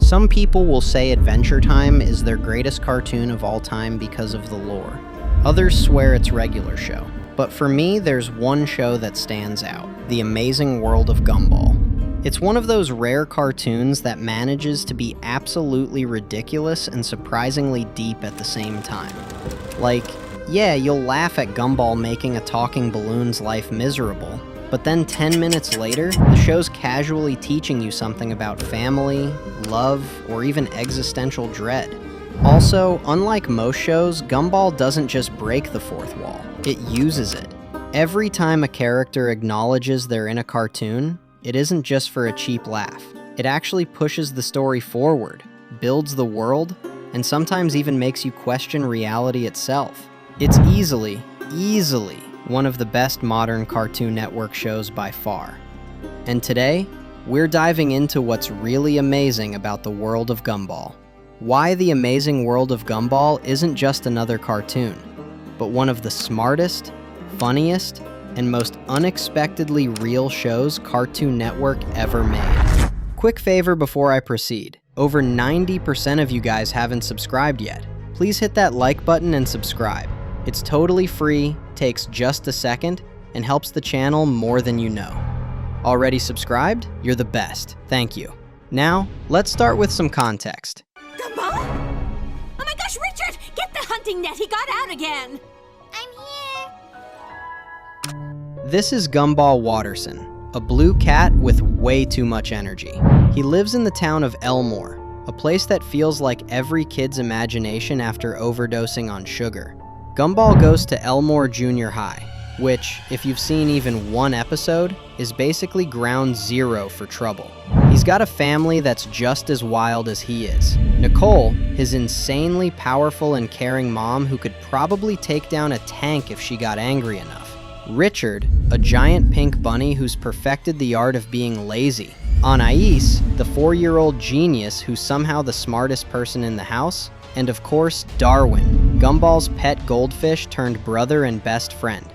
Some people will say Adventure Time is their greatest cartoon of all time because of the lore. Others swear it's regular show. But for me, there's one show that stands out, The Amazing World of Gumball. It's one of those rare cartoons that manages to be absolutely ridiculous and surprisingly deep at the same time. Like, yeah, you'll laugh at Gumball making a talking balloon's life miserable, but then 10 minutes later, the show's casually teaching you something about family, love, or even existential dread. Also, unlike most shows, Gumball doesn't just break the fourth wall, it uses it. Every time a character acknowledges they're in a cartoon, it isn't just for a cheap laugh. It actually pushes the story forward, builds the world, and sometimes even makes you question reality itself. It's easily one of the best modern Cartoon Network shows by far. And today, we're diving into what's really amazing about the world of Gumball. Why The Amazing World of Gumball isn't just another cartoon, but one of the smartest, funniest, and most unexpectedly real shows Cartoon Network ever made. Quick favor before I proceed. Over 90% of you guys haven't subscribed yet. Please hit that like button and subscribe. It's totally free, takes just a second, and helps the channel more than you know. Already subscribed? You're the best. Thank you. Now, let's start with some context. Gumball? Oh my gosh, Richard! Get the hunting net! He got out again! I'm here! This is Gumball Watterson, a blue cat with way too much energy. He lives in the town of Elmore, a place that feels like every kid's imagination after overdosing on sugar. Gumball goes to Elmore Junior High, which, if you've seen even one episode, is basically ground zero for trouble. He's got a family that's just as wild as he is. Nicole, his insanely powerful and caring mom who could probably take down a tank if she got angry enough. Richard, a giant pink bunny who's perfected the art of being lazy. Anais, the 4-year-old genius who's somehow the smartest person in the house. And of course, Darwin, Gumball's pet goldfish turned brother and best friend,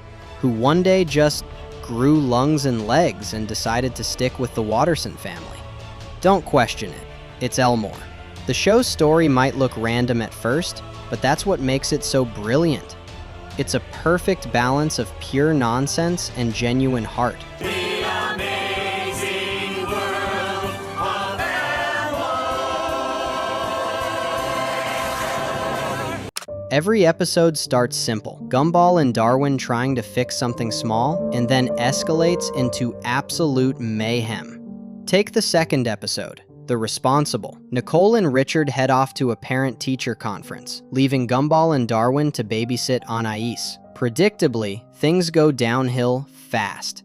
who one day just grew lungs and legs and decided to stick with the Watterson family. Don't question it, it's Elmore. The show's story might look random at first, but that's what makes it so brilliant. It's a perfect balance of pure nonsense and genuine heart. Every episode starts simple, Gumball and Darwin trying to fix something small, and then escalates into absolute mayhem. Take the second episode, The Responsible. Nicole and Richard head off to a parent-teacher conference, leaving Gumball and Darwin to babysit Anais. Predictably, things go downhill fast.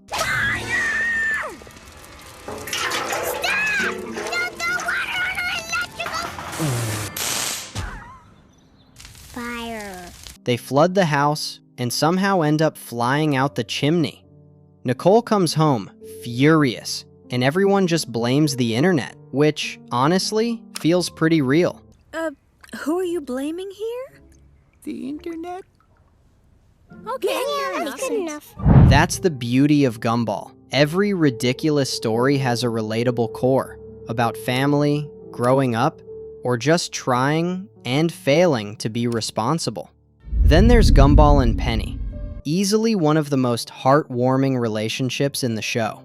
They flood the house and somehow end up flying out the chimney. Nicole comes home, furious, and everyone just blames the internet, which, honestly, feels pretty real. Who are you blaming here? The internet? Okay, that's good enough. That's the beauty of Gumball. Every ridiculous story has a relatable core about family, growing up, or just trying and failing to be responsible. Then there's Gumball and Penny, easily one of the most heartwarming relationships in the show.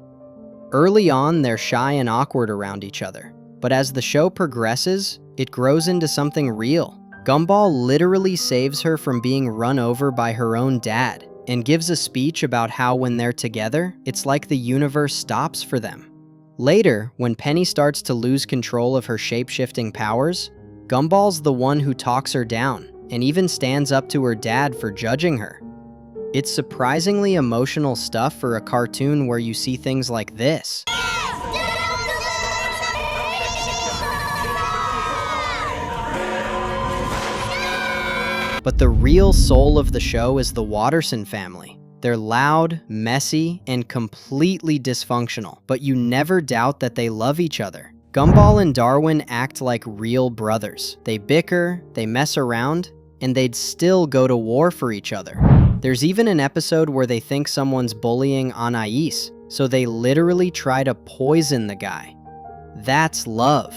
Early on, they're shy and awkward around each other, but as the show progresses, it grows into something real. Gumball literally saves her from being run over by her own dad, and gives a speech about how when they're together, it's like the universe stops for them. Later, when Penny starts to lose control of her shape-shifting powers, Gumball's the one who talks her down, and even stands up to her dad for judging her. It's surprisingly emotional stuff for a cartoon where you see things like this. But the real soul of the show is the Watterson family. They're loud, messy, and completely dysfunctional, but you never doubt that they love each other. Gumball and Darwin act like real brothers. They bicker, they mess around, and they'd still go to war for each other. There's even an episode where they think someone's bullying Anais, so they literally try to poison the guy. That's love.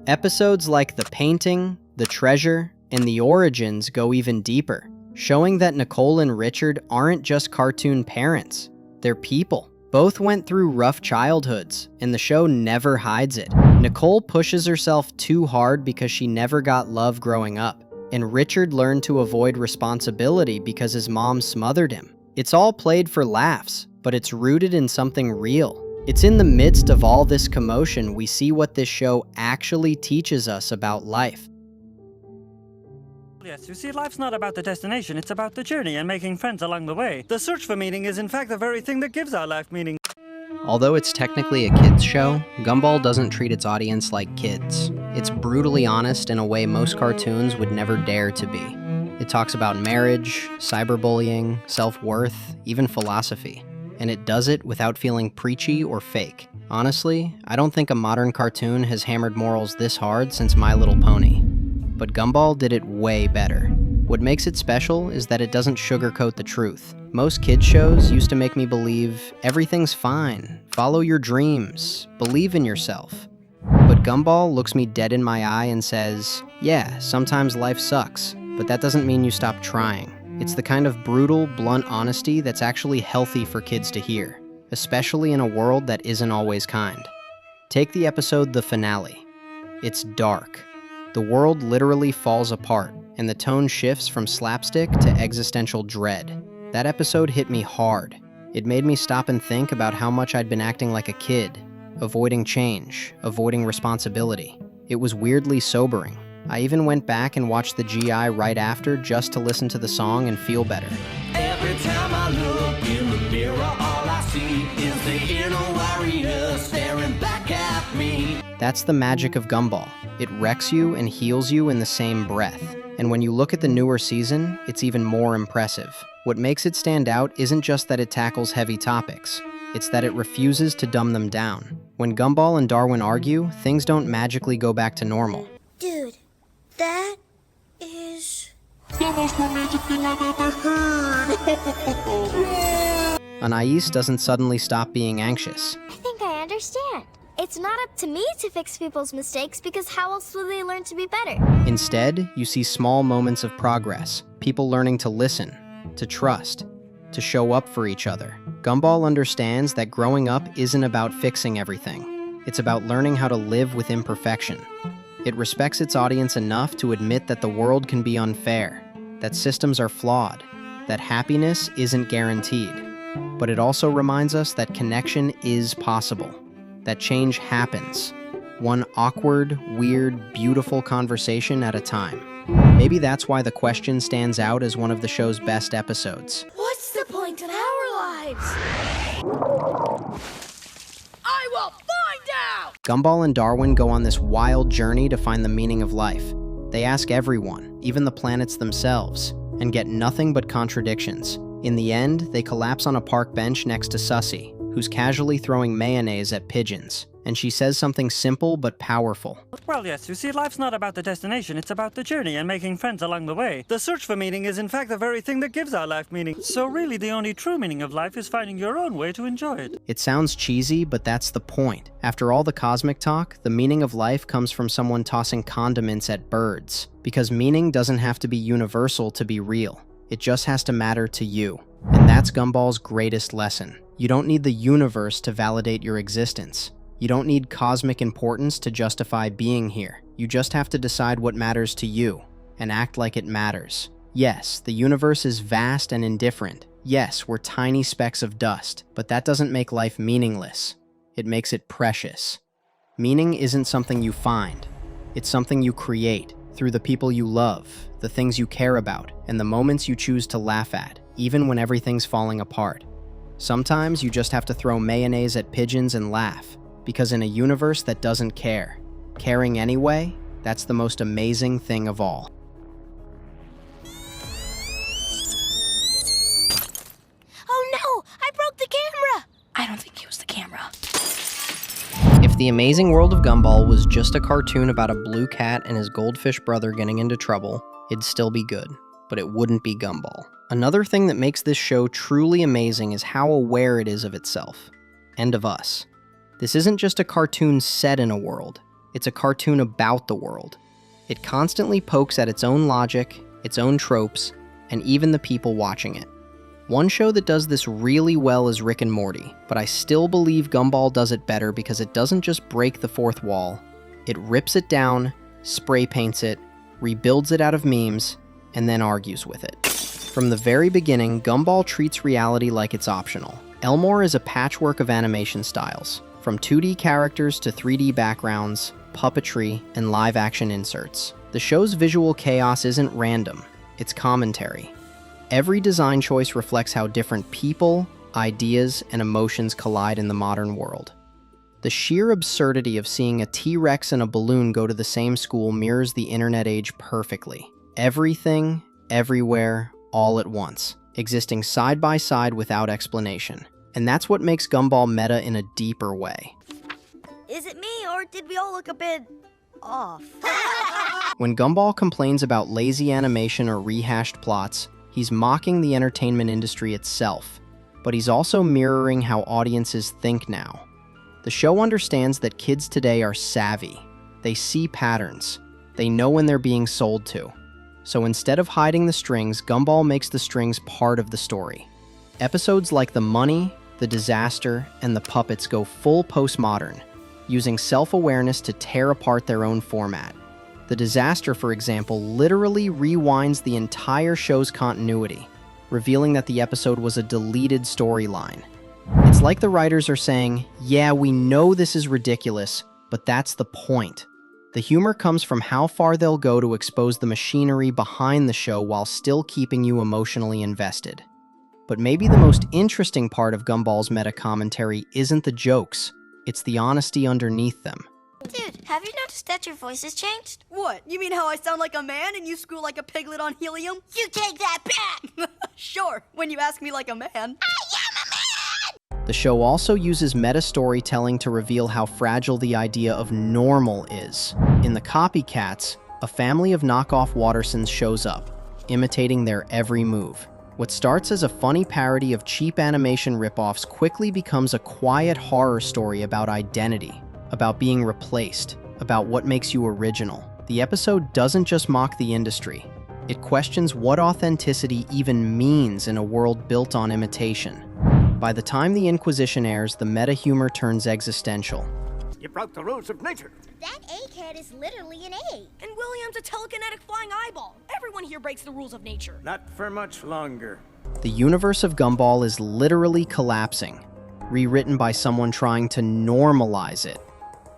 Episodes like the painting, the treasure, and the origins go even deeper, showing that Nicole and Richard aren't just cartoon parents, they're people. Both went through rough childhoods, and the show never hides it. Nicole pushes herself too hard because she never got love growing up, and Richard learned to avoid responsibility because his mom smothered him. It's all played for laughs, but it's rooted in something real. It's in the midst of all this commotion we see what this show actually teaches us about life. Yes, you see, life's not about the destination, it's about the journey and making friends along the way. The search for meaning is in fact the very thing that gives our life meaning. Although it's technically a kids' show, Gumball doesn't treat its audience like kids. It's brutally honest in a way most cartoons would never dare to be. It talks about marriage, cyberbullying, self-worth, even philosophy. And it does it without feeling preachy or fake. Honestly, I don't think a modern cartoon has hammered morals this hard since My Little Pony. But Gumball did it way better. What makes it special is that it doesn't sugarcoat the truth. Most kids shows used to make me believe everything's fine, follow your dreams, believe in yourself. But Gumball looks me dead in my eye and says, yeah, sometimes life sucks, but that doesn't mean you stop trying. It's the kind of brutal, blunt honesty that's actually healthy for kids to hear, especially in a world that isn't always kind. Take the episode The Finale. It's dark. The world literally falls apart, and the tone shifts from slapstick to existential dread. That episode hit me hard. It made me stop and think about how much I'd been acting like a kid, avoiding change, avoiding responsibility. It was weirdly sobering. I even went back and watched the GI right after just to listen to the song and feel better. Every time I look in the mirror, all I see is the inner warrior staring back at me. That's the magic of Gumball. It wrecks you and heals you in the same breath. And when you look at the newer season, it's even more impressive. What makes it stand out isn't just that it tackles heavy topics. It's that it refuses to dumb them down. When Gumball and Darwin argue, things don't magically go back to normal. Dude, that is The most romantic thing I've ever heard. Anais doesn't suddenly stop being anxious. I think I understand. It's not up to me to fix people's mistakes because how else will they learn to be better? Instead, you see small moments of progress, people learning to listen, to trust, to show up for each other. Gumball understands that growing up isn't about fixing everything. It's about learning how to live with imperfection. It respects its audience enough to admit that the world can be unfair, that systems are flawed, that happiness isn't guaranteed. But it also reminds us that connection is possible, that change happens, one awkward, weird, beautiful conversation at a time. Maybe that's why the question stands out as one of the show's best episodes. What's the point in our lives? I will find out! Gumball and Darwin go on this wild journey to find the meaning of life. They ask everyone, even the planets themselves, and get nothing but contradictions. In the end, they collapse on a park bench next to Sussy, who's casually throwing mayonnaise at pigeons, and she says something simple but powerful. Well, yes, you see, life's not about the destination, it's about the journey and making friends along the way. The search for meaning is in fact the very thing that gives our life meaning. So really, the only true meaning of life is finding your own way to enjoy it. It sounds cheesy, but that's the point. After all the cosmic talk, the meaning of life comes from someone tossing condiments at birds. Because meaning doesn't have to be universal to be real. It just has to matter to you. And that's Gumball's greatest lesson. You don't need the universe to validate your existence. You don't need cosmic importance to justify being here. You just have to decide what matters to you, and act like it matters. Yes, the universe is vast and indifferent. Yes, we're tiny specks of dust, but that doesn't make life meaningless. It makes it precious. Meaning isn't something you find. It's something you create through the people you love, the things you care about, and the moments you choose to laugh at, even when everything's falling apart. Sometimes you just have to throw mayonnaise at pigeons and laugh, because in a universe that doesn't care, caring anyway, that's the most amazing thing of all. Oh no! I broke the camera! I don't think it was the camera. If The Amazing World of Gumball was just a cartoon about a blue cat and his goldfish brother getting into trouble, it'd still be good, but it wouldn't be Gumball. Another thing that makes this show truly amazing is how aware it is of itself, and of us. This isn't just a cartoon set in a world, It's a cartoon about the world. It constantly pokes at its own logic, its own tropes, and even the people watching it. One show that does this really well is Rick and Morty, but I still believe Gumball does it better because it doesn't just break the fourth wall. It rips it down, spray paints it, rebuilds it out of memes, and then argues with it. From the very beginning, Gumball treats reality like it's optional. Elmore is a patchwork of animation styles, from 2D characters to 3D backgrounds, puppetry, and live-action inserts. The show's visual chaos isn't random, it's commentary. Every design choice reflects how different people, ideas, and emotions collide in the modern world. The sheer absurdity of seeing a T-Rex and a balloon go to the same school mirrors the internet age perfectly. Everything, everywhere, all at once, existing side by side without explanation. And that's what makes Gumball meta in a deeper way. Is it me, or did we all look a bit off? When Gumball complains about lazy animation or rehashed plots, he's mocking the entertainment industry itself, but he's also mirroring how audiences think now. The show understands that kids today are savvy. They see patterns. They know when they're being sold to. So instead of hiding the strings, Gumball makes the strings part of the story. Episodes like The Money, The Disaster, and The Puppets go full postmodern, using self-awareness to tear apart their own format. The Disaster, for example, literally rewinds the entire show's continuity, revealing that the episode was a deleted storyline. It's like the writers are saying, yeah, we know this is ridiculous, but that's the point. The humor comes from how far they'll go to expose the machinery behind the show while still keeping you emotionally invested. But maybe the most interesting part of Gumball's meta-commentary isn't the jokes, it's the honesty underneath them. Dude, have you noticed that your voice has changed? What? You mean how I sound like a man and you squeal like a piglet on helium? You take that back! Sure, when you ask me like a man. The show also uses meta-storytelling to reveal how fragile the idea of normal is. In The Copycats, a family of knockoff Wattersons shows up, imitating their every move. What starts as a funny parody of cheap animation ripoffs quickly becomes a quiet horror story about identity, about being replaced, about what makes you original. The episode doesn't just mock the industry. It questions what authenticity even means in a world built on imitation. By the time The Inquisition airs, the meta-humor turns existential. You broke the rules of nature. That egghead is literally an egg. And William's a telekinetic flying eyeball. Everyone here breaks the rules of nature. Not for much longer. The universe of Gumball is literally collapsing, rewritten by someone trying to normalize it.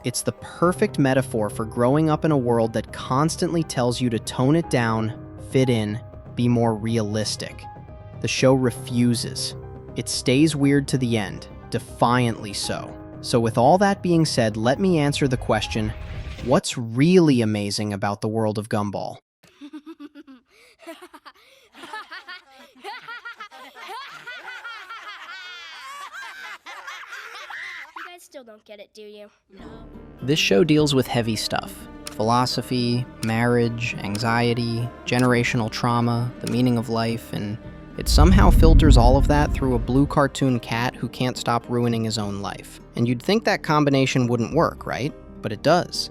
It's the perfect metaphor for growing up in a world that constantly tells you to tone it down, fit in, be more realistic. The show refuses. It stays weird to the end, defiantly so. So with all that being said, let me answer the question, what's really amazing about the world of Gumball? You guys still don't get it, do you? No. This show deals with heavy stuff. Philosophy, marriage, anxiety, generational trauma, the meaning of life, and it somehow filters all of that through a blue cartoon cat who can't stop ruining his own life. And you'd think that combination wouldn't work, right? But it does.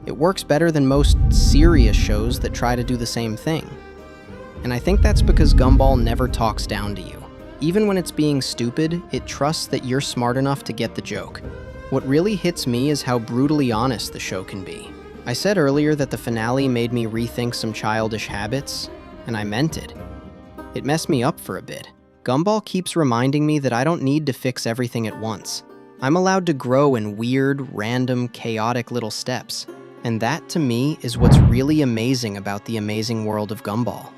It works better than most serious shows that try to do the same thing. And I think that's because Gumball never talks down to you. Even when it's being stupid, it trusts that you're smart enough to get the joke. What really hits me is how brutally honest the show can be. I said earlier that the finale made me rethink some childish habits, and I meant it. It messed me up for a bit. Gumball keeps reminding me that I don't need to fix everything at once. I'm allowed to grow in weird, random, chaotic little steps. And that, to me, is what's really amazing about the Amazing World of Gumball.